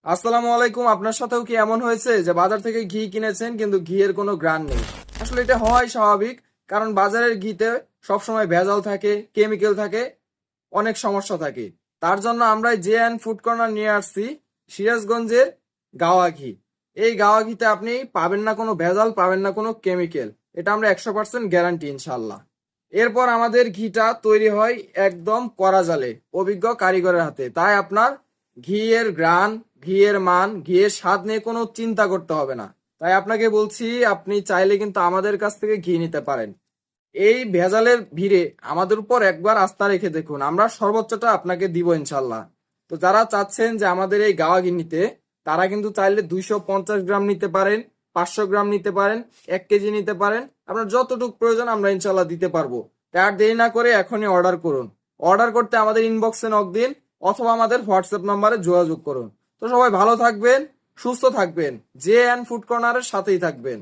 আসসালামু আলাইকুম। আপনার সাথেও কি এমন হয়েছে যে বাজার থেকে ঘি কিনেছেন কিন্তু ঘিয়ের কোনো গ্রান নেই? আসলে এটা হওয়াই স্বাভাবিক, কারণ বাজারের ঘিতে সবসময় ভেজাল থাকে, কেমিক্যাল থাকে, অনেক সমস্যা থাকে। তার জন্য আমরা জে অ্যান্ড ফুড কর্নার নিয়ে আসছি সিরাজগঞ্জের গাওয়া ঘি। এই গাওয়া ঘিতে আপনি পাবেন না কোনো ভেজাল, পাবেন না কোনো কেমিক্যাল। এটা আমরা 100% গ্যারান্টি ইনশাল্লাহ। এরপর আমাদের ঘিটা তৈরি হয় একদম কড়া জালে, অভিজ্ঞ কারিগরের হাতে। তাই আপনার ঘিয়ের ঘ্রাণ, ঘিয়ের মান, ঘিয়ের স্বাদ নিয়ে কোনো চিন্তা করতে হবে না। তাই আপনাকে বলছি, আপনি চাইলে কিন্তু আমাদের কাছ থেকে ঘি নিতে পারেন। এই ভেজালের ভিড়ে আমাদের উপর একবার আস্থা রেখে দেখুন, আমরা সর্বোচ্চটা আপনাকে দিব ইনশাল্লাহ। তো যারা চাচ্ছেন যে আমাদের এই গাওয়া ঘি নিতে, তারা কিন্তু চাইলে 250 গ্রাম নিতে পারেন, 500 গ্রাম নিতে পারেন, 1 কেজি নিতে পারেন। আপনার যতটুকু প্রয়োজন আমরা ইনশাল্লাহ দিতে পারবো। তাই আর দেরি না করে এখনই অর্ডার করুন। অর্ডার করতে আমাদের ইনবক্সে নক দিন অথবা আমাদের হোয়াটসঅ্যাপ নাম্বারে যোগাযোগ করুন। তো সবাই ভালো থাকবেন, সুস্থ থাকবেন, জে অ্যান্ড ফুড কর্নারের সাথেই থাকবেন।